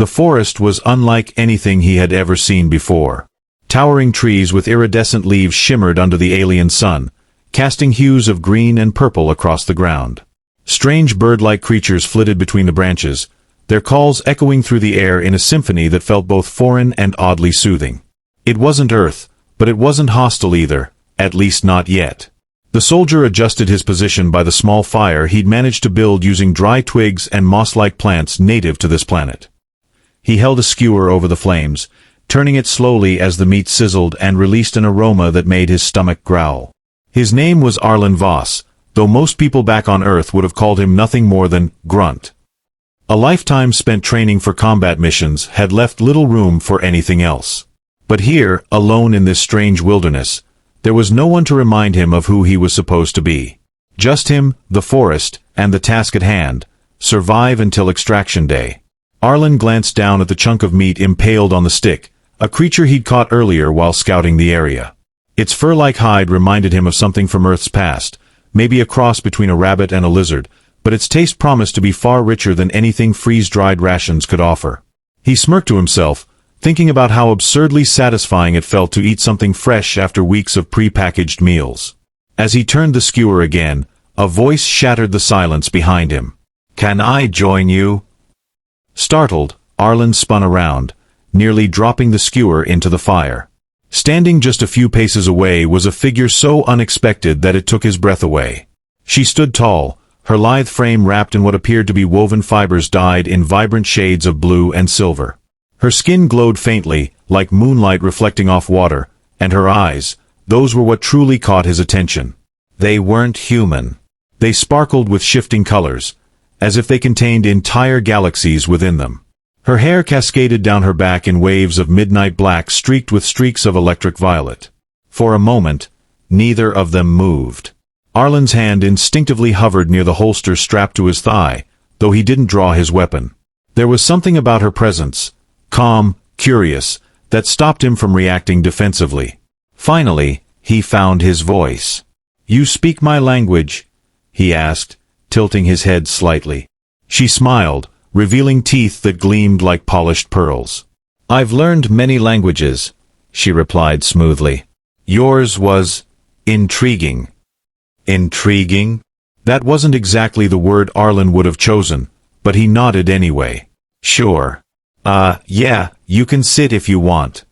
The forest was unlike anything he had ever seen before. Towering trees with iridescent leaves shimmered under the alien sun, casting hues of green and purple across the ground. Strange bird-like creatures flitted between the branches, their calls echoing through the air in a symphony that felt both foreign and oddly soothing. It wasn't Earth, but it wasn't hostile either, at least not yet. The soldier adjusted his position by the small fire he'd managed to build using dry twigs and moss-like plants native to this planet. He held a skewer over the flames, turning it slowly as the meat sizzled and released an aroma that made his stomach growl. His name was Arlen Voss, though most people back on Earth would have called him nothing more than Grunt. A lifetime spent training for combat missions had left little room for anything else. But here, alone in this strange wilderness, there was no one to remind him of who he was supposed to be. Just him, the forest, and the task at hand: survive until extraction day. Arlen glanced down at the chunk of meat impaled on the stick, a creature he'd caught earlier while scouting the area. Its fur-like hide reminded him of something from Earth's past, maybe a cross between a rabbit and a lizard, but its taste promised to be far richer than anything freeze-dried rations could offer. He smirked to himself, thinking about how absurdly satisfying it felt to eat something fresh after weeks of pre-packaged meals. As he turned the skewer again, a voice shattered the silence behind him. "Can I join you?" Startled, Arlen spun around, nearly dropping the skewer into the fire. Standing just a few paces away was a figure so unexpected that it took his breath away. She stood tall, her lithe frame wrapped in what appeared to be woven fibers dyed in vibrant shades of blue and silver. Her skin glowed faintly, like moonlight reflecting off water, and her eyes, those were what truly caught his attention. They weren't human. They sparkled with shifting colors, as if they contained entire galaxies within them. Her hair cascaded down her back in waves of midnight black streaked with streaks of electric violet. For a moment, neither of them moved. Arlen's hand instinctively hovered near the holster strapped to his thigh, though he didn't draw his weapon. There was something about her presence, calm, curious, that stopped him from reacting defensively. Finally, he found his voice. "You speak my language?" he asked, tilting his head slightly. She smiled, revealing teeth that gleamed like polished pearls. "I've learned many languages," she replied smoothly. "Yours was intriguing." Intriguing? That wasn't exactly the word Arlen would have chosen, but he nodded anyway. "Sure. Yeah, you can sit if you want."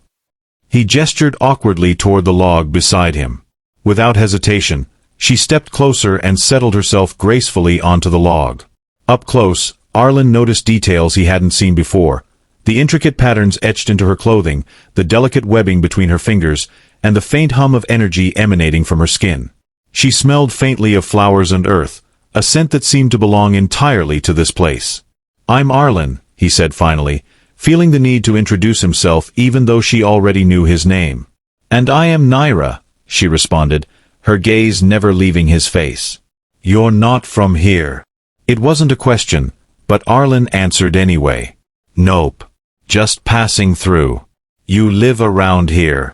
He gestured awkwardly toward the log beside him. Without hesitation, she stepped closer and settled herself gracefully onto the log. Up close, Arlen noticed details he hadn't seen before: the intricate patterns etched into her clothing, the delicate webbing between her fingers, and the faint hum of energy emanating from her skin. She smelled faintly of flowers and earth, a scent that seemed to belong entirely to this place. "I'm Arlen," he said finally, feeling the need to introduce himself even though she already knew his name. "And I am Naira," she responded, her gaze never leaving his face. "You're not from here." It wasn't a question, but Arlen answered anyway. "Nope. Just passing through. You live around here."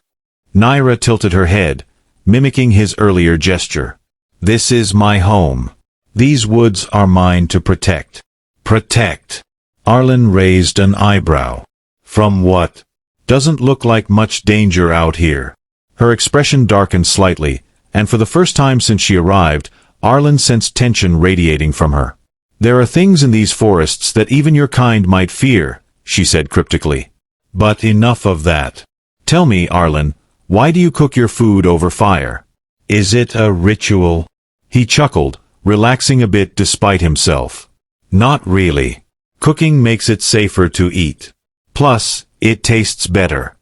Naira tilted her head, mimicking his earlier gesture. "This is my home. These woods are mine to protect." "Protect?" Arlen raised an eyebrow. "From what? Doesn't look like much danger out here." Her expression darkened slightly, and for the first time since she arrived, Arlen sensed tension radiating from her. "There are things in these forests that even your kind might fear," she said cryptically. "But enough of that. Tell me, Arlen, why do you cook your food over fire? Is it a ritual?" He chuckled, relaxing a bit despite himself. "Not really. Cooking makes it safer to eat. Plus, it tastes better."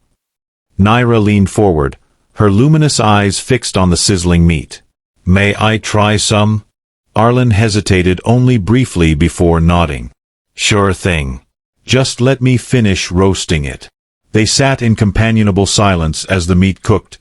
Naira leaned forward, her luminous eyes fixed on the sizzling meat. "May I try some?" Arlen hesitated only briefly before nodding. "Sure thing. Just let me finish roasting it." They sat in companionable silence as the meat cooked,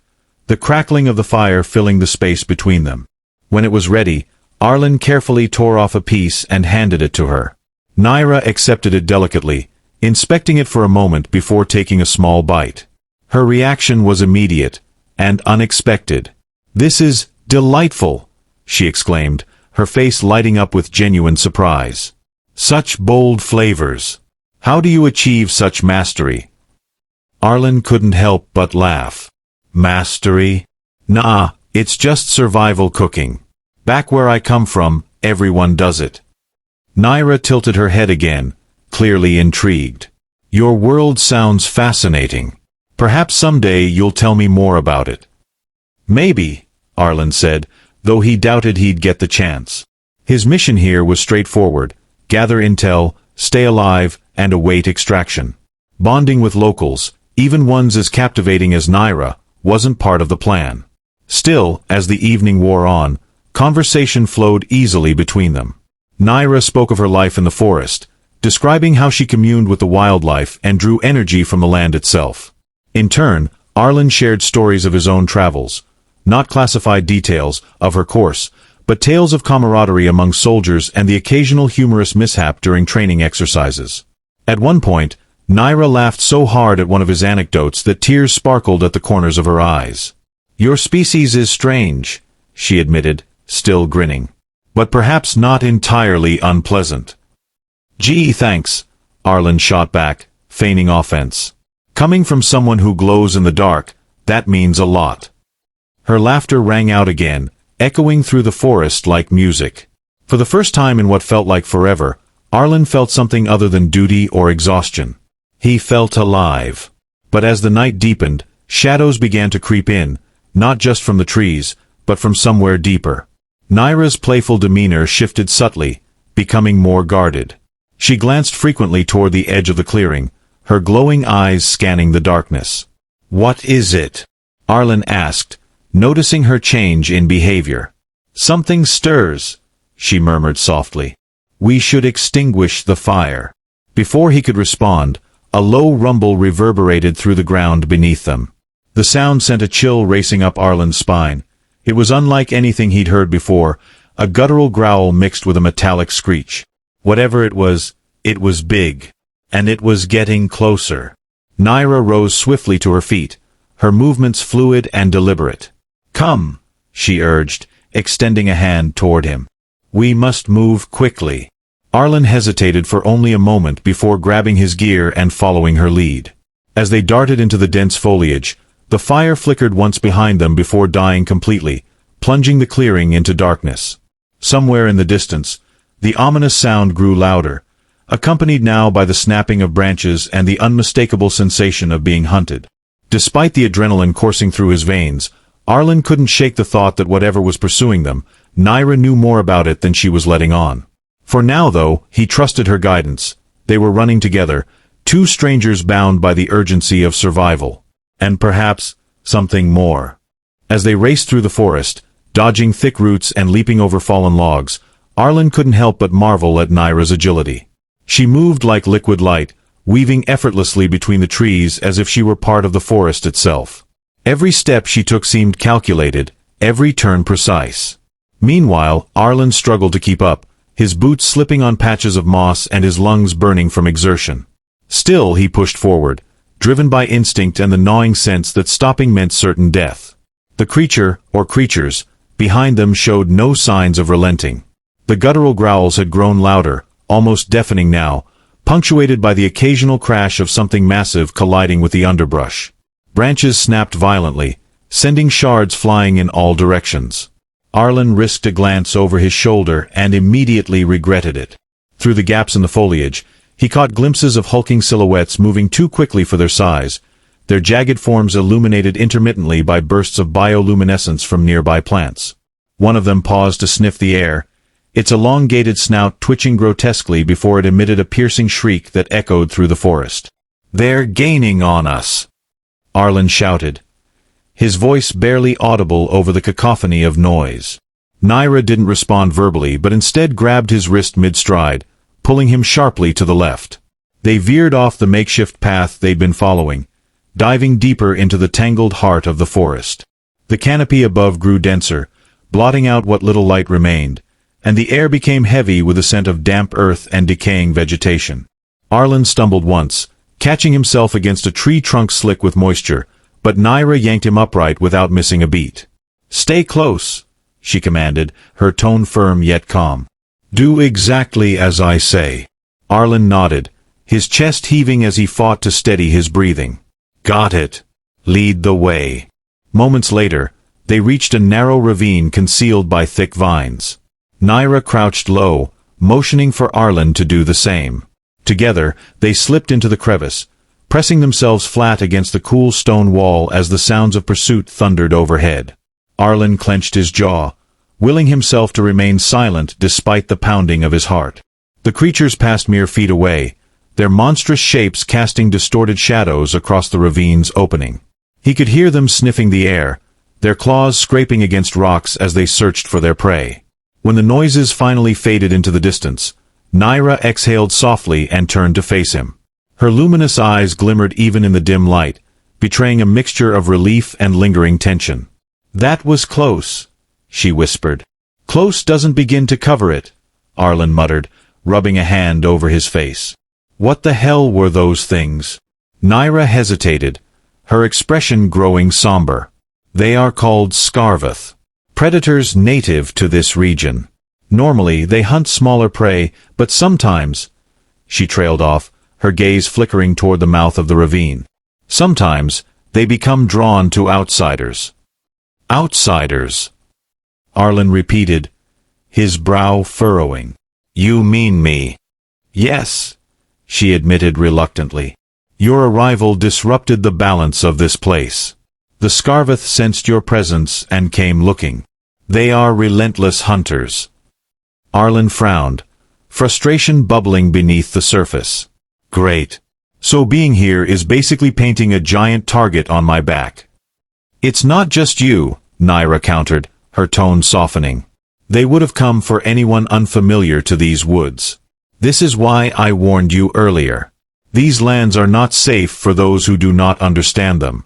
the crackling of the fire filling the space between them. When it was ready, Arlen carefully tore off a piece and handed it to her. Naira accepted it delicately, inspecting it for a moment before taking a small bite. Her reaction was immediate and unexpected. "This is delightful," she exclaimed, her face lighting up with genuine surprise. "Such bold flavors." How do you achieve such mastery? Arlen couldn't help but laugh. Mastery? Nah, it's just survival cooking. Back where I come from, everyone does it. Naira tilted her head again, clearly intrigued. Your world sounds fascinating. Perhaps someday you'll tell me more about it. Maybe, Arlen said, though he doubted he'd get the chance. His mission here was straightforward: gather intel, stay alive, and await extraction. Bonding with locals, even ones as captivating as Naira, wasn't part of the plan. Still, as the evening wore on, conversation flowed easily between them. Naira spoke of her life in the forest, describing how she communed with the wildlife and drew energy from the land itself. In turn, Arlen shared stories of his own travels, not classified details of her course, but tales of camaraderie among soldiers and the occasional humorous mishap during training exercises. At one point, Naira laughed so hard at one of his anecdotes that tears sparkled at the corners of her eyes. Your species is strange, she admitted, still grinning. But perhaps not entirely unpleasant. Gee, thanks, Arlen shot back, feigning offense. Coming from someone who glows in the dark, that means a lot. Her laughter rang out again, echoing through the forest like music. For the first time in what felt like forever, Arlen felt something other than duty or exhaustion. He felt alive. But as the night deepened, shadows began to creep in, not just from the trees, but from somewhere deeper. Naira's playful demeanor shifted subtly, becoming more guarded. She glanced frequently toward the edge of the clearing, her glowing eyes scanning the darkness. What is it? Arlen asked, noticing her change in behavior. Something stirs, she murmured softly. We should extinguish the fire. Before he could respond, a low rumble reverberated through the ground beneath them. The sound sent a chill racing up Arlen's spine. It was unlike anything he'd heard before, a guttural growl mixed with a metallic screech. Whatever it was big. And it was getting closer. Naira rose swiftly to her feet, her movements fluid and deliberate. Come, she urged, extending a hand toward him. We must move quickly. Arlen hesitated for only a moment before grabbing his gear and following her lead. As they darted into the dense foliage, the fire flickered once behind them before dying completely, plunging the clearing into darkness. Somewhere in the distance, the ominous sound grew louder, accompanied now by the snapping of branches and the unmistakable sensation of being hunted. Despite the adrenaline coursing through his veins, Arlen couldn't shake the thought that whatever was pursuing them, Naira knew more about it than she was letting on. For now, though, he trusted her guidance. They were running together, two strangers bound by the urgency of survival. And perhaps, something more. As they raced through the forest, dodging thick roots and leaping over fallen logs, Arlen couldn't help but marvel at Naira's agility. She moved like liquid light, weaving effortlessly between the trees as if she were part of the forest itself. Every step she took seemed calculated, every turn precise. Meanwhile, Arlen struggled to keep up, his boots slipping on patches of moss and his lungs burning from exertion. Still he pushed forward, driven by instinct and the gnawing sense that stopping meant certain death. The creature, or creatures, behind them showed no signs of relenting. The guttural growls had grown louder, almost deafening now, punctuated by the occasional crash of something massive colliding with the underbrush. Branches snapped violently, sending shards flying in all directions. Arlen risked a glance over his shoulder and immediately regretted it. Through the gaps in the foliage, he caught glimpses of hulking silhouettes moving too quickly for their size, their jagged forms illuminated intermittently by bursts of bioluminescence from nearby plants. One of them paused to sniff the air, its elongated snout twitching grotesquely before it emitted a piercing shriek that echoed through the forest. "They're gaining on us!" Arlen shouted, his voice barely audible over the cacophony of noise. Naira didn't respond verbally but instead grabbed his wrist mid-stride, pulling him sharply to the left. They veered off the makeshift path they'd been following, diving deeper into the tangled heart of the forest. The canopy above grew denser, blotting out what little light remained, and the air became heavy with the scent of damp earth and decaying vegetation. Arlen stumbled once, catching himself against a tree trunk slick with moisture, but Naira yanked him upright without missing a beat. "Stay close," she commanded, her tone firm yet calm. "Do exactly as I say." Arlen nodded, his chest heaving as he fought to steady his breathing. "Got it. Lead the way." Moments later, they reached a narrow ravine concealed by thick vines. Naira crouched low, motioning for Arlen to do the same. Together, they slipped into the crevice, pressing themselves flat against the cool stone wall as the sounds of pursuit thundered overhead. Arlen clenched his jaw, willing himself to remain silent despite the pounding of his heart. The creatures passed mere feet away, their monstrous shapes casting distorted shadows across the ravine's opening. He could hear them sniffing the air, their claws scraping against rocks as they searched for their prey. When the noises finally faded into the distance, Naira exhaled softly and turned to face him. Her luminous eyes glimmered even in the dim light, betraying a mixture of relief and lingering tension. "That was close," she whispered. "Close doesn't begin to cover it," Arlen muttered, rubbing a hand over his face. "What the hell were those things?" Naira hesitated, her expression growing somber. "They are called Scarvath, predators native to this region. Normally, they hunt smaller prey, but sometimes—" She trailed off, her gaze flickering toward the mouth of the ravine. "Sometimes, they become drawn to outsiders." "Outsiders," Arlen repeated, his brow furrowing. "You mean me?" "Yes," she admitted reluctantly. "Your arrival disrupted the balance of this place. The Scarvath sensed your presence and came looking. They are relentless hunters." Arlen frowned, frustration bubbling beneath the surface. "Great. So being here is basically painting a giant target on my back." "It's not just you," Naira countered, her tone softening. "They would have come for anyone unfamiliar to these woods. This is why I warned you earlier. These lands are not safe for those who do not understand them."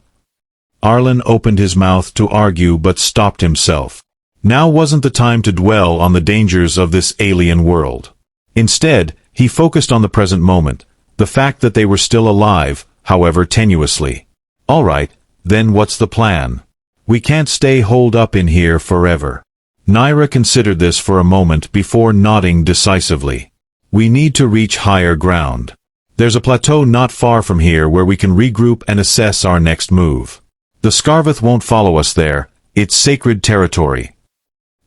Arlen opened his mouth to argue but stopped himself. Now wasn't the time to dwell on the dangers of this alien world. Instead, he focused on the present moment, the fact that they were still alive, however tenuously. "All right, then what's the plan? We can't stay holed up in here forever." Naira considered this for a moment before nodding decisively. "We need to reach higher ground. There's a plateau not far from here where we can regroup and assess our next move. The Scarvath won't follow us there, it's sacred territory."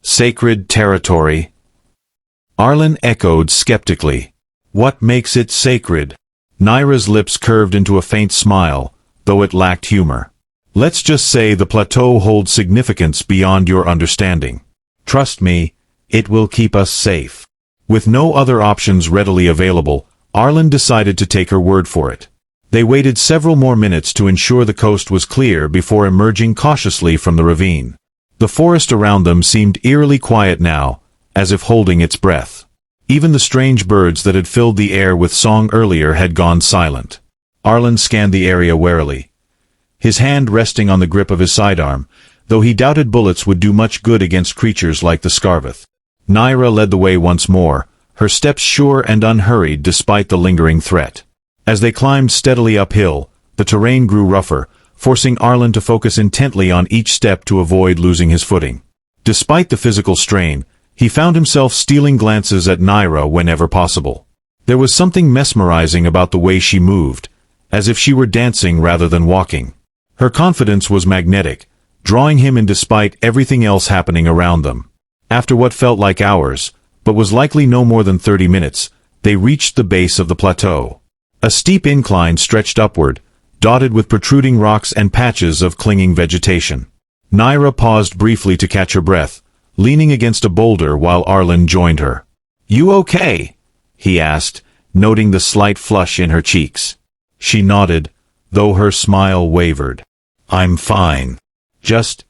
"Sacred territory?" Arlen echoed skeptically. "What makes it sacred?" Naira's lips curved into a faint smile, though it lacked humor. "Let's just say the plateau holds significance beyond your understanding. Trust me, it will keep us safe." With no other options readily available, Arlen decided to take her word for it. They waited several more minutes to ensure the coast was clear before emerging cautiously from the ravine. The forest around them seemed eerily quiet now, as if holding its breath. Even the strange birds that had filled the air with song earlier had gone silent. Arlen scanned the area warily, his hand resting on the grip of his sidearm, though he doubted bullets would do much good against creatures like the Scarvath. Naira led the way once more, her steps sure and unhurried despite the lingering threat. As they climbed steadily uphill, the terrain grew rougher, forcing Arlen to focus intently on each step to avoid losing his footing. Despite the physical strain, he found himself stealing glances at Naira whenever possible. There was something mesmerizing about the way she moved, as if she were dancing rather than walking. Her confidence was magnetic, drawing him in despite everything else happening around them. After what felt like hours, but was likely no more than 30 minutes, they reached the base of the plateau. A steep incline stretched upward, dotted with protruding rocks and patches of clinging vegetation. Naira paused briefly to catch her breath, leaning against a boulder while Arlen joined her. "You okay?" he asked, noting the slight flush in her cheeks. She nodded, though her smile wavered. "I'm fine. Just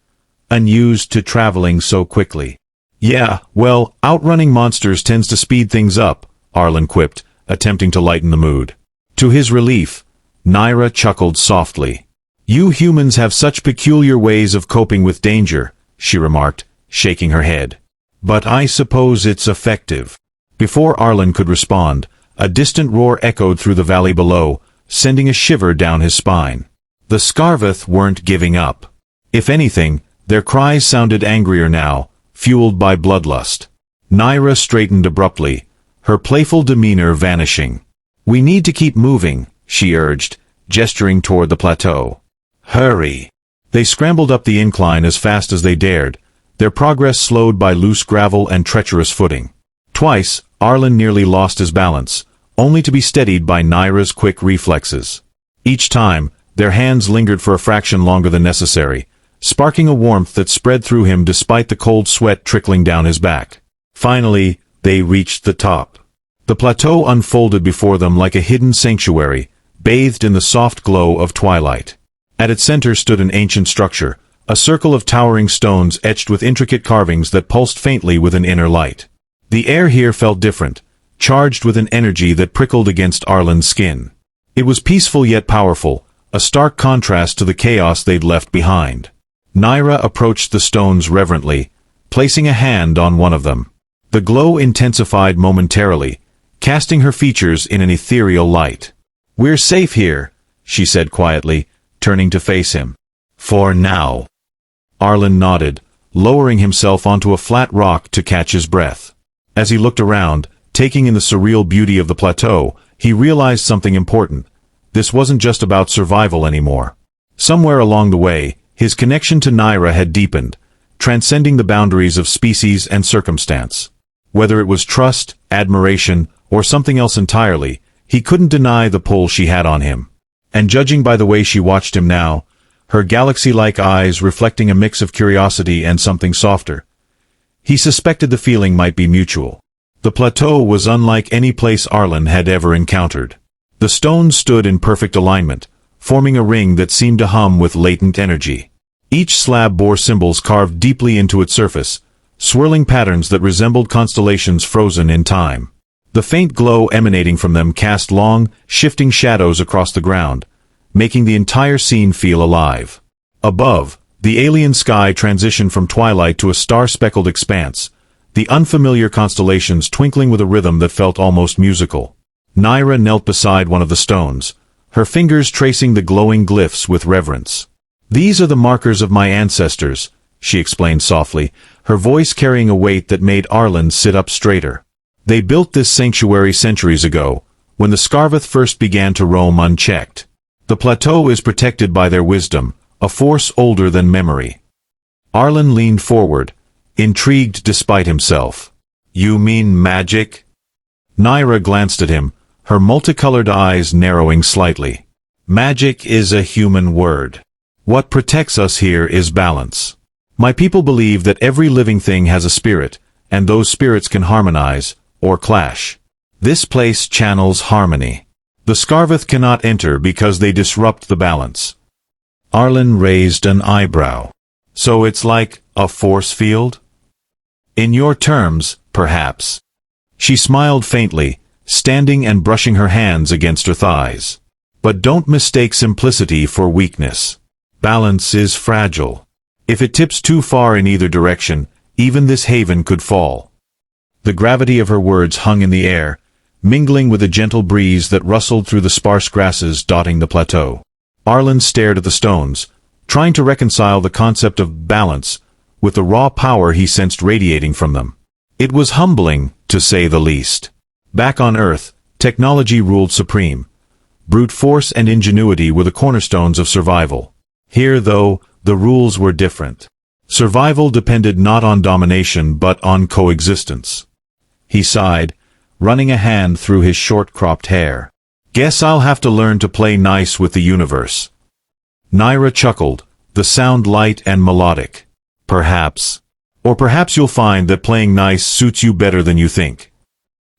unused to traveling so quickly." "Yeah, well, outrunning monsters tends to speed things up," Arlen quipped, attempting to lighten the mood. To his relief, Naira chuckled softly. "You humans have such peculiar ways of coping with danger," she remarked, shaking her head. "But I suppose it's effective." Before Arlen could respond, a distant roar echoed through the valley below, sending a shiver down his spine. The Scarvath weren't giving up. If anything, their cries sounded angrier now, fueled by bloodlust. Naira straightened abruptly, her playful demeanor vanishing. We need to keep moving, she urged, gesturing toward the plateau. Hurry! They scrambled up the incline as fast as they dared, their progress slowed by loose gravel and treacherous footing. Twice, Arlen nearly lost his balance, only to be steadied by Naira's quick reflexes. Each time, their hands lingered for a fraction longer than necessary, sparking a warmth that spread through him despite the cold sweat trickling down his back. Finally, they reached the top. The plateau unfolded before them like a hidden sanctuary, bathed in the soft glow of twilight. At its center stood an ancient structure, a circle of towering stones etched with intricate carvings that pulsed faintly with an inner light. The air here felt different, charged with an energy that prickled against Arlen's skin. It was peaceful yet powerful, a stark contrast to the chaos they'd left behind. Naira approached the stones reverently, placing a hand on one of them. The glow intensified momentarily, casting her features in an ethereal light. "We're safe here," she said quietly, turning to face him. "For now." Arlen nodded, lowering himself onto a flat rock to catch his breath. As he looked around, taking in the surreal beauty of the plateau, he realized something important. This wasn't just about survival anymore. Somewhere along the way, his connection to Naira had deepened, transcending the boundaries of species and circumstance. Whether it was trust, admiration, or something else entirely, he couldn't deny the pull she had on him. And judging by the way she watched him now, her galaxy-like eyes reflecting a mix of curiosity and something softer, he suspected the feeling might be mutual. The plateau was unlike any place Arlen had ever encountered. The stones stood in perfect alignment, forming a ring that seemed to hum with latent energy. Each slab bore symbols carved deeply into its surface, swirling patterns that resembled constellations frozen in time. The faint glow emanating from them cast long, shifting shadows across the ground, making the entire scene feel alive. Above, the alien sky transitioned from twilight to a star-speckled expanse, the unfamiliar constellations twinkling with a rhythm that felt almost musical. Naira knelt beside one of the stones, her fingers tracing the glowing glyphs with reverence. "These are the markers of my ancestors," she explained softly, her voice carrying a weight that made Arlen sit up straighter. "They built this sanctuary centuries ago, when the Scarveth first began to roam unchecked. The plateau is protected by their wisdom, a force older than memory." Arlen leaned forward, intrigued despite himself. "You mean magic?" Naira glanced at him, her multicolored eyes narrowing slightly. "Magic is a human word. What protects us here is balance. My people believe that every living thing has a spirit, and those spirits can harmonize, or clash. This place channels harmony. The Scarveth cannot enter because they disrupt the balance." Arlen raised an eyebrow. "So it's like a force field?" "In your terms, perhaps." She smiled faintly, standing and brushing her hands against her thighs. "But don't mistake simplicity for weakness. Balance is fragile. If it tips too far in either direction, even this haven could fall." The gravity of her words hung in the air, mingling with a gentle breeze that rustled through the sparse grasses dotting the plateau. Arlen stared at the stones, trying to reconcile the concept of balance with the raw power he sensed radiating from them. It was humbling, to say the least. Back on Earth, technology ruled supreme. Brute force and ingenuity were the cornerstones of survival. Here, though, the rules were different. Survival depended not on domination but on coexistence. He sighed, running a hand through his short-cropped hair. "Guess I'll have to learn to play nice with the universe." Naira chuckled, the sound light and melodic. "Perhaps. Or perhaps you'll find that playing nice suits you better than you think."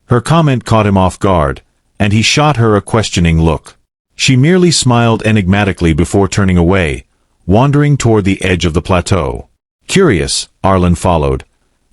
Her comment caught him off guard, and he shot her a questioning look. She merely smiled enigmatically before turning away, wandering toward the edge of the plateau. Curious, Arlen followed,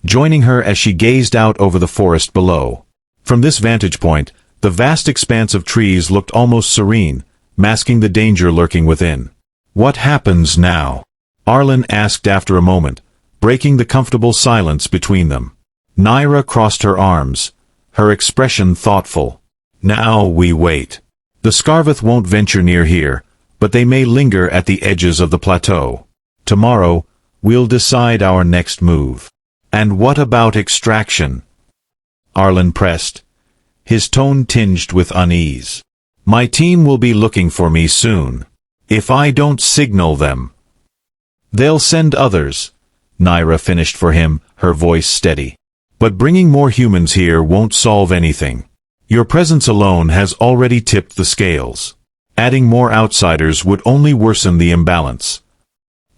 joining her as she gazed out over the forest below. From this vantage point, the vast expanse of trees looked almost serene, masking the danger lurking within. "What happens now?" Arlen asked after a moment, breaking the comfortable silence between them. Naira crossed her arms, her expression thoughtful. "Now we wait. The Scarveth won't venture near here, but they may linger at the edges of the plateau. Tomorrow, we'll decide our next move." "And what about extraction?" Arlen pressed, his tone tinged with unease. My team will be looking for me soon. If I don't signal them, they'll send others. Naira finished for him, her voice steady. But bringing more humans here won't solve anything. Your presence alone has already tipped the scales. Adding more outsiders would only worsen the imbalance.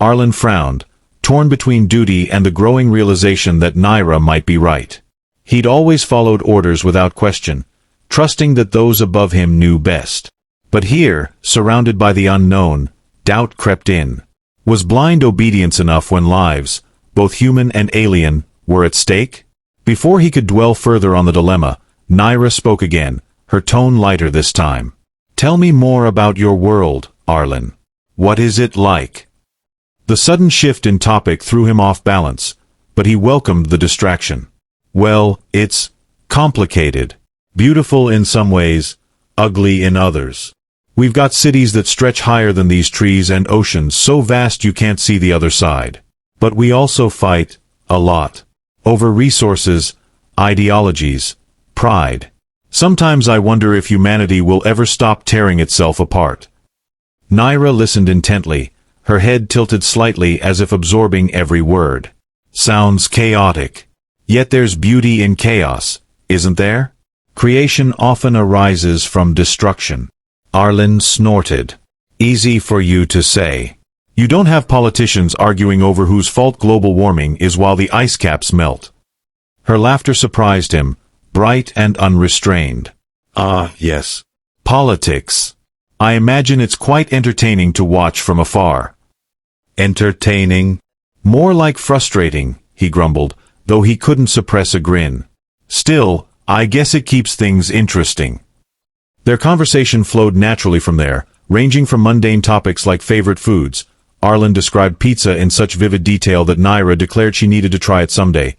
Arlen frowned, torn between duty and the growing realization that Naira might be right. He'd always followed orders without question, trusting that those above him knew best. But here, surrounded by the unknown, doubt crept in. Was blind obedience enough when lives, both human and alien, were at stake? Before he could dwell further on the dilemma, Naira spoke again, her tone lighter this time. Tell me more about your world, Arlen. What is it like? The sudden shift in topic threw him off balance, but he welcomed the distraction. Well, it's complicated. Beautiful in some ways, ugly in others. We've got cities that stretch higher than these trees and oceans so vast you can't see the other side. But we also fight, a lot. Over resources, ideologies, pride. Sometimes I wonder if humanity will ever stop tearing itself apart. Naira listened intently, her head tilted slightly as if absorbing every word. Sounds chaotic. Yet there's beauty in chaos, isn't there? Creation often arises from destruction. Arlen snorted. Easy for you to say. You don't have politicians arguing over whose fault global warming is while the ice caps melt. Her laughter surprised him, bright and unrestrained. Ah, yes. Politics. I imagine it's quite entertaining to watch from afar. Entertaining? More like frustrating, he grumbled, though he couldn't suppress a grin. Still, I guess it keeps things interesting. Their conversation flowed naturally from there, ranging from mundane topics like favorite foods. Arlen described pizza in such vivid detail that Naira declared she needed to try it someday,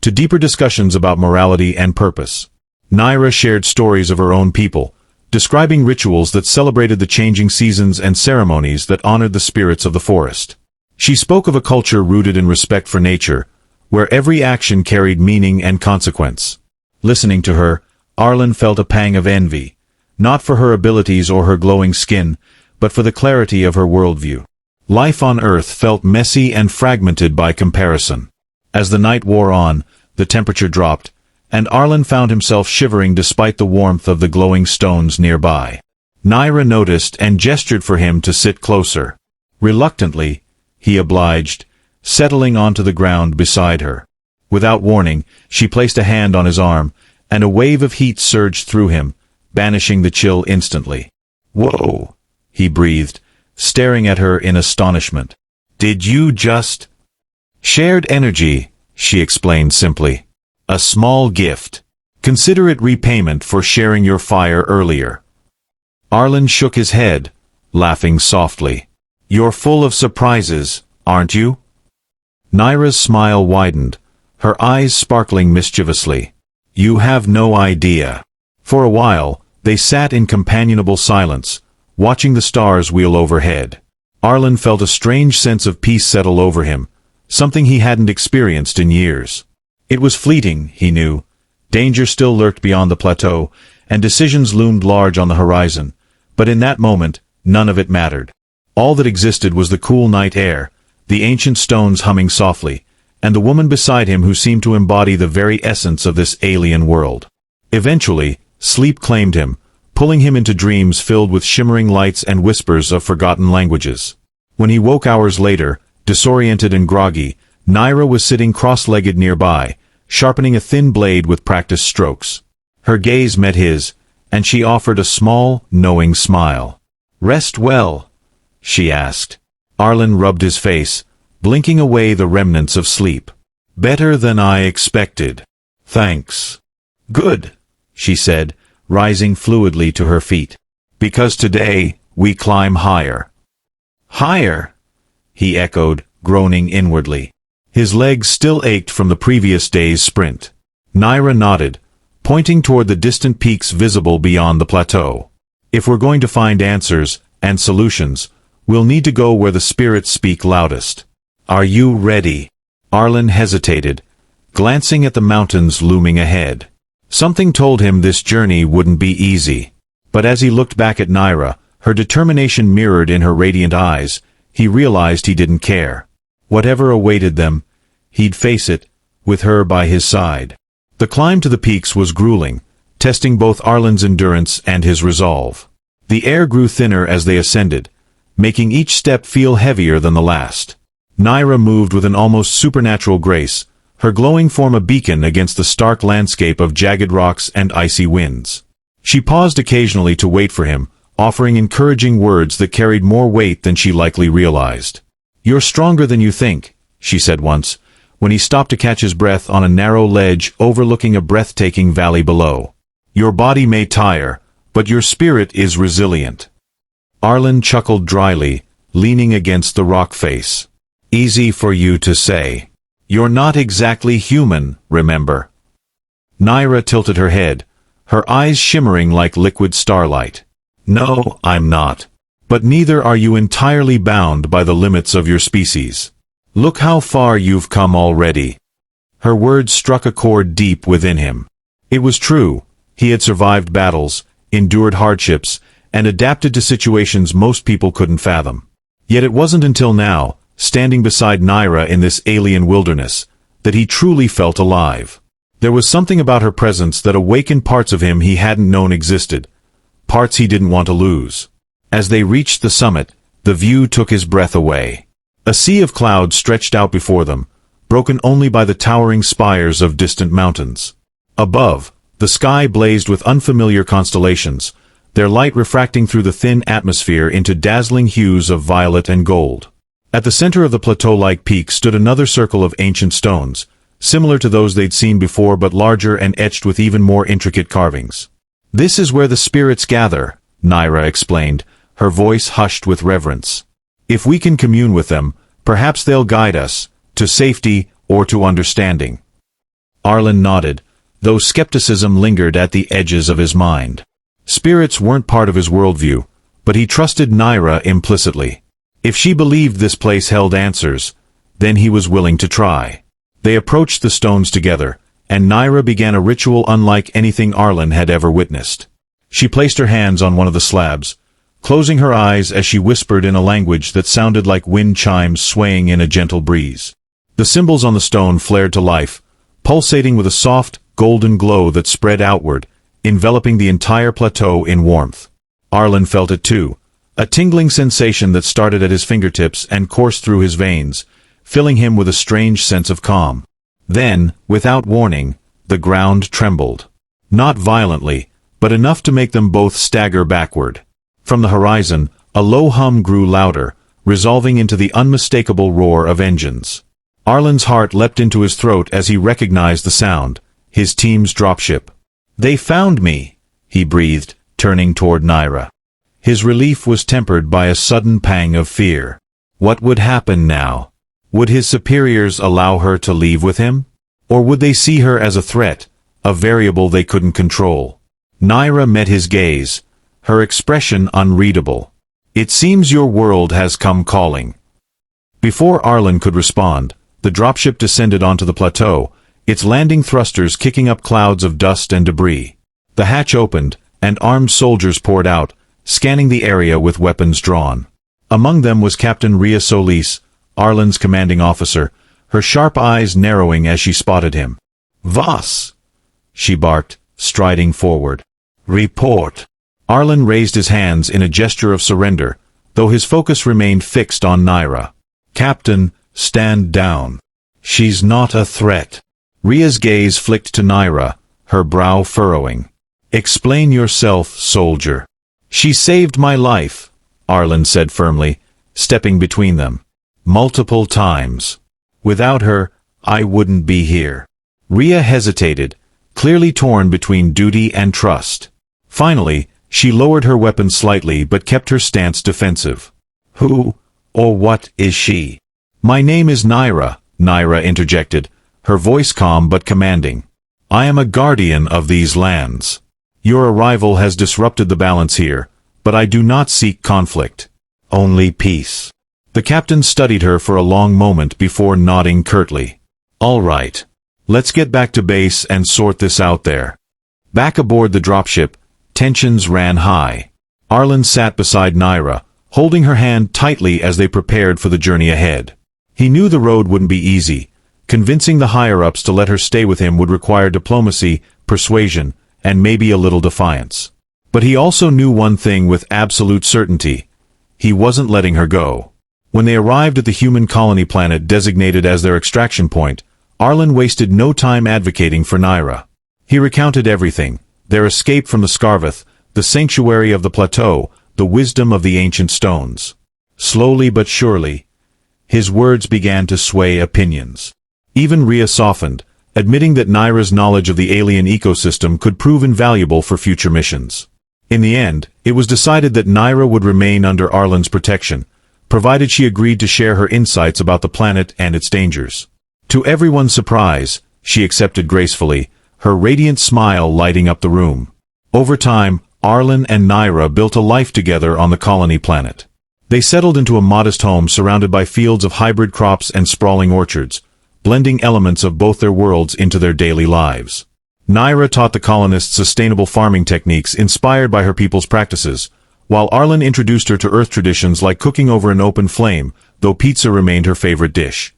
to deeper discussions about morality and purpose. Naira shared stories of her own people, describing rituals that celebrated the changing seasons and ceremonies that honored the spirits of the forest. She spoke of a culture rooted in respect for nature, where every action carried meaning and consequence. Listening to her, Arlen felt a pang of envy, not for her abilities or her glowing skin, but for the clarity of her worldview. Life on Earth felt messy and fragmented by comparison. As the night wore on, the temperature dropped, and Arlen found himself shivering despite the warmth of the glowing stones nearby. Naira noticed and gestured for him to sit closer. Reluctantly, he obliged, settling onto the ground beside her. Without warning, she placed a hand on his arm, and a wave of heat surged through him, banishing the chill instantly. Whoa, he breathed, staring at her in astonishment. Did you just... Shared energy, she explained simply. A small gift. Consider it repayment for sharing your fire earlier. Arlen shook his head, laughing softly. You're full of surprises, aren't you? Naira's smile widened, her eyes sparkling mischievously. You have no idea. For a while, they sat in companionable silence, watching the stars wheel overhead. Arlen felt a strange sense of peace settle over him, something he hadn't experienced in years. It was fleeting, he knew. Danger still lurked beyond the plateau, and decisions loomed large on the horizon, but in that moment, none of it mattered. All that existed was the cool night air, the ancient stones humming softly, and the woman beside him who seemed to embody the very essence of this alien world. Eventually, sleep claimed him, pulling him into dreams filled with shimmering lights and whispers of forgotten languages. When he woke hours later, disoriented and groggy, Naira was sitting cross-legged nearby, sharpening a thin blade with practiced strokes. Her gaze met his, and she offered a small, knowing smile. "Rest well?" she asked. Arlen rubbed his face, blinking away the remnants of sleep. "Better than I expected. Thanks." "Good," she said, rising fluidly to her feet. "Because today, we climb higher." "Higher?" he echoed, groaning inwardly. His legs still ached from the previous day's sprint. Naira nodded, pointing toward the distant peaks visible beyond the plateau. "If we're going to find answers and solutions, we'll need to go where the spirits speak loudest." "Are you ready?" Arlen hesitated, glancing at the mountains looming ahead. Something told him this journey wouldn't be easy. But as he looked back at Naira, her determination mirrored in her radiant eyes, he realized he didn't care. Whatever awaited them, he'd face it, with her by his side. The climb to the peaks was grueling, testing both Arlen's endurance and his resolve. The air grew thinner as they ascended, making each step feel heavier than the last. Naira moved with an almost supernatural grace, her glowing form a beacon against the stark landscape of jagged rocks and icy winds. She paused occasionally to wait for him, offering encouraging words that carried more weight than she likely realized. "You're stronger than you think," she said once, when he stopped to catch his breath on a narrow ledge overlooking a breathtaking valley below. "Your body may tire, but your spirit is resilient." Arlen chuckled dryly, leaning against the rock face. "Easy for you to say. You're not exactly human, remember?" Naira tilted her head, her eyes shimmering like liquid starlight. "No, I'm not. But neither are you entirely bound by the limits of your species. Look how far you've come already." Her words struck a chord deep within him. It was true. He had survived battles, endured hardships, and adapted to situations most people couldn't fathom. Yet it wasn't until now, standing beside Naira in this alien wilderness, that he truly felt alive. There was something about her presence that awakened parts of him he hadn't known existed, parts he didn't want to lose. As they reached the summit, the view took his breath away. A sea of clouds stretched out before them, broken only by the towering spires of distant mountains. Above, the sky blazed with unfamiliar constellations, their light refracting through the thin atmosphere into dazzling hues of violet and gold. At the center of the plateau-like peak stood another circle of ancient stones, similar to those they'd seen before but larger and etched with even more intricate carvings. "This is where the spirits gather," Naira explained, her voice hushed with reverence. "If we can commune with them, perhaps they'll guide us, to safety or to understanding." Arlen nodded, though skepticism lingered at the edges of his mind. Spirits weren't part of his worldview, but he trusted Naira implicitly. If she believed this place held answers, then he was willing to try. They approached the stones together, and Naira began a ritual unlike anything Arlen had ever witnessed. She placed her hands on one of the slabs, closing her eyes as she whispered in a language that sounded like wind chimes swaying in a gentle breeze. The symbols on the stone flared to life, pulsating with a soft, golden glow that spread outward, enveloping the entire plateau in warmth. Arlen felt it too, a tingling sensation that started at his fingertips and coursed through his veins, filling him with a strange sense of calm. Then, without warning, the ground trembled. Not violently, but enough to make them both stagger backward. From the horizon, a low hum grew louder, resolving into the unmistakable roar of engines. Arlen's heart leapt into his throat as he recognized the sound, his team's dropship. "They found me," he breathed, turning toward Naira. His relief was tempered by a sudden pang of fear. What would happen now? Would his superiors allow her to leave with him? Or would they see her as a threat, a variable they couldn't control? Naira met his gaze, her expression unreadable. "It seems your world has come calling." Before Arlen could respond, the dropship descended onto the plateau, its landing thrusters kicking up clouds of dust and debris. The hatch opened, and armed soldiers poured out, scanning the area with weapons drawn. Among them was Captain Rhea Solis, Arlen's commanding officer, her sharp eyes narrowing as she spotted him. "Vas!" she barked, striding forward. "Report!" Arlen raised his hands in a gesture of surrender, though his focus remained fixed on Naira. "Captain, stand down. She's not a threat." Rhea's gaze flicked to Naira, her brow furrowing. "Explain yourself, soldier." "She saved my life," Arlen said firmly, stepping between them. "Multiple times. Without her, I wouldn't be here." Rhea hesitated, clearly torn between duty and trust. Finally, she lowered her weapon slightly but kept her stance defensive. "Who, or what is she?" "My name is Naira," Naira interjected, her voice calm but commanding. "I am a guardian of these lands. Your arrival has disrupted the balance here, but I do not seek conflict. Only peace." The captain studied her for a long moment before nodding curtly. "All right. Let's get back to base and sort this out there." Back aboard the dropship, tensions ran high. Arlen sat beside Naira, holding her hand tightly as they prepared for the journey ahead. He knew the road wouldn't be easy. Convincing the higher-ups to let her stay with him would require diplomacy, persuasion, and maybe a little defiance. But he also knew one thing with absolute certainty. He wasn't letting her go. When they arrived at the human colony planet designated as their extraction point, Arlen wasted no time advocating for Naira. He recounted everything: their escape from the Scarveth, the sanctuary of the plateau, the wisdom of the ancient stones. Slowly but surely, his words began to sway opinions. Even Rhea softened, admitting that Naira's knowledge of the alien ecosystem could prove invaluable for future missions. In the end, it was decided that Naira would remain under Arlen's protection, provided she agreed to share her insights about the planet and its dangers. To everyone's surprise, she accepted gracefully, her radiant smile lighting up the room. Over time, Arlen and Naira built a life together on the colony planet. They settled into a modest home surrounded by fields of hybrid crops and sprawling orchards, blending elements of both their worlds into their daily lives. Naira taught the colonists sustainable farming techniques inspired by her people's practices, while Arlen introduced her to earth traditions like cooking over an open flame, though pizza remained her favorite dish.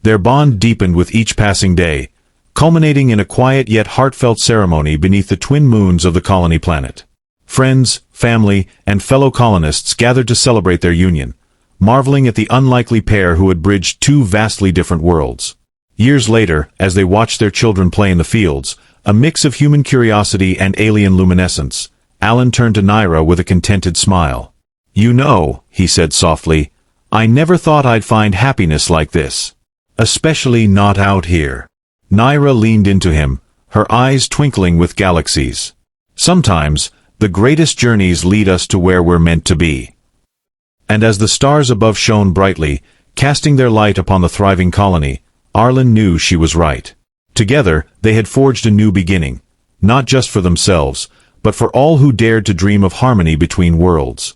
Their bond deepened with each passing day, culminating in a quiet yet heartfelt ceremony beneath the twin moons of the colony planet. Friends, family, and fellow colonists gathered to celebrate their union, marveling at the unlikely pair who had bridged two vastly different worlds. Years later, as they watched their children play in the fields, a mix of human curiosity and alien luminescence, Alan turned to Naira with a contented smile. "You know," he said softly, "I never thought I'd find happiness like this. Especially not out here." Naira leaned into him, her eyes twinkling with galaxies. "Sometimes, the greatest journeys lead us to where we're meant to be." And as the stars above shone brightly, casting their light upon the thriving colony, Arlen knew she was right. Together, they had forged a new beginning, not just for themselves, but for all who dared to dream of harmony between worlds.